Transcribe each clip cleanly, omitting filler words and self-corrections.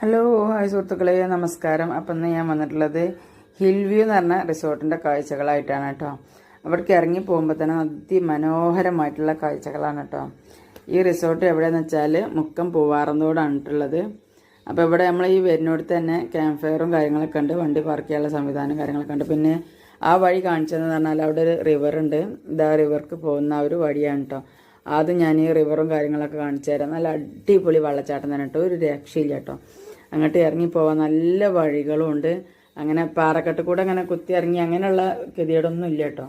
Hello hi സുഹൃത്തുക്കളെ, നമസ്കാരം. അപ്പം ഇന്ന് ഞാൻ വന്നിട്ടുള്ളത് ഹിൽ വ്യൂ എന്ന് പറഞ്ഞ റിസോർട്ടിൻ്റെ കാഴ്ചകളായിട്ടാണ് കേട്ടോ. അവിടേക്ക് ഇറങ്ങി പോകുമ്പോൾ തന്നെ അതിമനോഹരമായിട്ടുള്ള കാഴ്ചകളാണ് കേട്ടോ. ഈ റിസോർട്ട് എവിടെയെന്ന് വെച്ചാൽ മുക്കം പൂവാറന്തോടാണ് ഉള്ളത്. അപ്പോൾ ഇവിടെ നമ്മൾ ഈ വരുന്നിടത്ത് തന്നെ ക്യാമ്പ് ഫയറും കാര്യങ്ങളൊക്കെ ഉണ്ട്, വണ്ടി പാർക്ക് ചെയ്യാനുള്ള സംവിധാനം കാര്യങ്ങളൊക്കെ ഉണ്ട്. പിന്നെ ആ വഴി കാണിച്ചതെന്ന് പറഞ്ഞാൽ അവിടെ ഒരു റിവറുണ്ട്. ഇതാ റിവർക്ക് പോകുന്ന ഒരു വഴിയാണ് കേട്ടോ. ആദ്യം ഞാൻ ഈ റിവറും കാര്യങ്ങളൊക്കെ കാണിച്ചു തരാം. നല്ല അടിപൊളി വെള്ളച്ചാട്ടം തന്നെ കേട്ടോ, ഒരു രക്ഷയില്ല കേട്ടോ. അങ്ങോട്ട് ഇറങ്ങിപ്പോവാൻ നല്ല വഴികളും ഉണ്ട്. അങ്ങനെ പാറക്കെട്ട് കൂടെ അങ്ങനെ കുത്തി ഇറങ്ങി അങ്ങനെയുള്ള ഗതികേടൊന്നും ഇല്ല കേട്ടോ.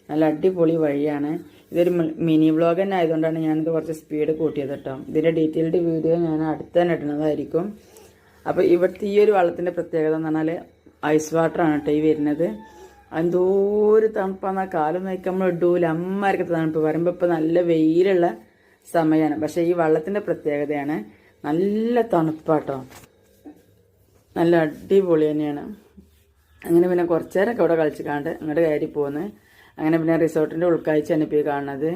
നല്ല അടിപൊളി വഴിയാണ്. ഇതൊരു മിനി വ്ളോഗ് തന്നെ ആയതുകൊണ്ടാണ് ഞാനിത് കുറച്ച് സ്പീഡ് കൂട്ടിയത് കേട്ടോ. ഇതിൻ്റെ ഡീറ്റെയിൽഡ് വീഡിയോ ഞാൻ അടുത്ത് തന്നെ ഇടുന്നതായിരിക്കും. അപ്പോൾ ഇവിടുത്തെ ഈ ഒരു വള്ളത്തിൻ്റെ പ്രത്യേകത എന്ന് പറഞ്ഞാൽ ഐസ് വാട്ടറാണ് കേട്ടോ ഈ വരുന്നത്. എന്തോ ഒരു തണുപ്പാണ്. കാലം നോക്കി നമ്മൾ ഇടൂല, അമ്മമാർക്ക് തണുപ്പ് വരുമ്പോൾ ഇപ്പോൾ നല്ല വെയിലുള്ള സമയമാണ്. പക്ഷേ ഈ വള്ളത്തിൻ്റെ പ്രത്യേകതയാണ് നല്ല തണുപ്പാട്ടോ, നല്ല അടിപൊളി തന്നെയാണ്. അങ്ങനെ പിന്നെ കുറച്ച് നേരമൊക്കെ ഇവിടെ കളിച്ചിക്കാണ്ട് അങ്ങോട്ട് കയറി പോകുന്നത്. അങ്ങനെ പിന്നെ റിസോർട്ടിൻ്റെ ഉൾക്കാഴ്ചയാണ് ഇപ്പോൾ ഈ കാണുന്നത്.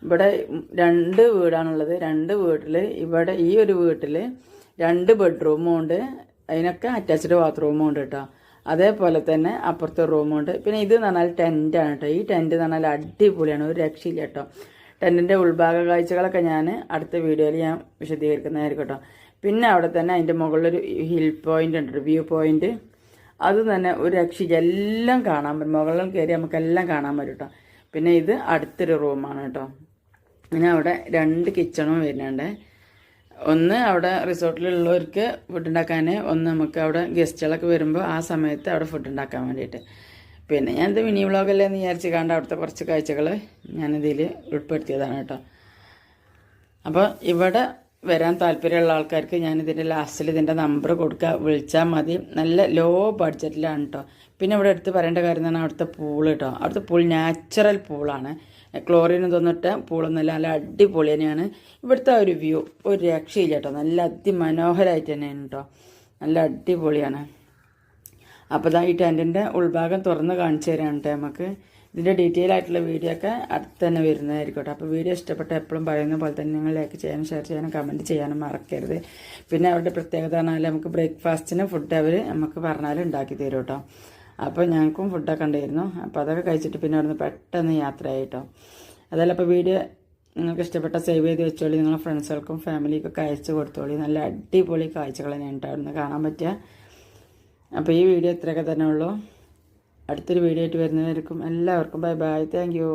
ഇവിടെ 2 വീടാണുള്ളത്. 2 വീട്ടിൽ ഇവിടെ ഈ ഒരു വീട്ടിൽ 2 ബെഡ്റൂമും ഉണ്ട്, അതിനൊക്കെ അറ്റാച്ച്ഡ് ബാത്റൂമും ഉണ്ട് കേട്ടോ. അതേപോലെ തന്നെ അപ്പുറത്തെ റൂമുണ്ട്. പിന്നെ ഇത് എന്ന് പറഞ്ഞാൽ ടെൻറ്റാണ് കേട്ടോ. ഈ ടെൻറ്റ് എന്ന് പറഞ്ഞാൽ അടിപൊളിയാണ്, ഒരു രക്ഷയില്ല കേട്ടോ. ടെൻറ്റിൻ്റെ ഉൾഭാഗ കാഴ്ചകളൊക്കെ ഞാൻ അടുത്ത വീഡിയോയിൽ ഞാൻ വിശദീകരിക്കുന്നതായിരിക്കും കേട്ടോ. പിന്നെ അവിടെ തന്നെ അതിൻ്റെ മുകളിലൊരു ഹിൽ പോയിൻ്റ് ഉണ്ട്, വ്യൂ പോയിൻ്റ്. അത് തന്നെ ഒരു രക്ഷയില്ല, എല്ലാം കാണാൻ പറ്റും. മുകളിൽ കയറി നമുക്കെല്ലാം കാണാൻ പറ്റും കേട്ടോ. പിന്നെ ഇത് അടുത്തൊരു റൂമാണ് കേട്ടോ. പിന്നെ അവിടെ 2 കിച്ചണും വരുന്നുണ്ട്. ഒന്ന് അവിടെ റിസോർട്ടിലുള്ളവർക്ക് ഫുഡ് ഉണ്ടാക്കാൻ, ഒന്ന് നമുക്ക് അവിടെ ഗസ്റ്റുകളൊക്കെ വരുമ്പോൾ ആ സമയത്ത് അവിടെ ഫുഡ് ഉണ്ടാക്കാൻ വേണ്ടിയിട്ട്. പിന്നെ ഞാനിത് മിനി വ്ളോഗല്ലേ എന്ന് വിചാരിച്ച് കണ്ട് അവിടുത്തെ കുറച്ച് കാഴ്ചകൾ ഞാനിതിൽ ഉൾപ്പെടുത്തിയതാണ് കേട്ടോ. അപ്പോൾ ഇവിടെ വരാൻ താല്പര്യമുള്ള ആൾക്കാർക്ക് ഞാനിതിൻ്റെ ലാസ്റ്റിൽ ഇതിൻ്റെ നമ്പർ കൊടുക്കുക, വിളിച്ചാൽ മതി. നല്ല ലോ ബഡ്ജറ്റിലാണ് കേട്ടോ. പിന്നെ ഇവിടെ എടുത്ത് പറയേണ്ട കാര്യം എന്ന് പറഞ്ഞാൽ അവിടുത്തെ പൂള് കേട്ടോ. അവിടുത്തെ പൂൾ നാച്ചുറൽ പൂളാണ്, ക്ലോറിനും തോന്നിട്ട പൂളൊന്നുമില്ല, നല്ല അടിപൊളി തന്നെയാണ്. ഇവിടുത്തെ ഒരു വ്യൂ ഒരു രക്ഷയില്ല കേട്ടോ, നല്ല അതിമനോഹരമായിട്ട് തന്നെയാണ് കേട്ടോ, നല്ല അടിപൊളിയാണ്. അപ്പോൾ ഇതാ ഈ ടെൻറ്റിൻ്റെ ഉൾഭാഗം തുറന്ന് കാണിച്ചു തരാണ് കേട്ടോ നമുക്ക്. ഇതിൻ്റെ ഡീറ്റെയിൽ ആയിട്ടുള്ള വീഡിയോ ഒക്കെ അടുത്ത് തന്നെ വരുന്നതായിരിക്കും കേട്ടോ. അപ്പോൾ വീഡിയോ ഇഷ്ടപ്പെട്ട എപ്പോഴും പറയുന്ന പോലെ തന്നെ നിങ്ങൾ ലൈക്ക് ചെയ്യാനും ഷെയർ ചെയ്യാനും കമൻറ്റ് ചെയ്യാനും മറക്കരുത്. പിന്നെ അവരുടെ പ്രത്യേകത പറഞ്ഞാൽ നമുക്ക് ബ്രേക്ക്ഫാസ്റ്റിന് ഫുഡ് അവർ നമുക്ക് പറഞ്ഞാൽ ഉണ്ടാക്കി തരും കേട്ടോ. അപ്പോൾ ഞങ്ങൾക്കും ഫുഡൊക്കെ ഉണ്ടായിരുന്നു. അപ്പോൾ അതൊക്കെ കഴിച്ചിട്ട് പിന്നെ അവിടുന്ന് പെട്ടെന്ന് യാത്രയായി കേട്ടോ. അതല്ല, അപ്പോൾ വീഡിയോ നിങ്ങൾക്ക് ഇഷ്ടപ്പെട്ട സേവ് ചെയ്ത് വെച്ചോളി, നിങ്ങളുടെ ഫ്രണ്ട്സുകൾക്കും ഫാമിലിക്കൊക്കെ അയച്ചു കൊടുത്തോളി. നല്ല അടിപൊളി കാഴ്ചകൾ തന്നെയാണ് കേട്ടോ അവിടുന്ന് കാണാൻ പറ്റുക. അപ്പോൾ ഈ വീഡിയോ ഇത്രയൊക്കെ തന്നെ ഉള്ളൂ. അടുത്തൊരു വീഡിയോ ആയിട്ട് വരുന്നവർക്കും എല്ലാവർക്കും ബൈ ബൈ, താങ്ക് യു.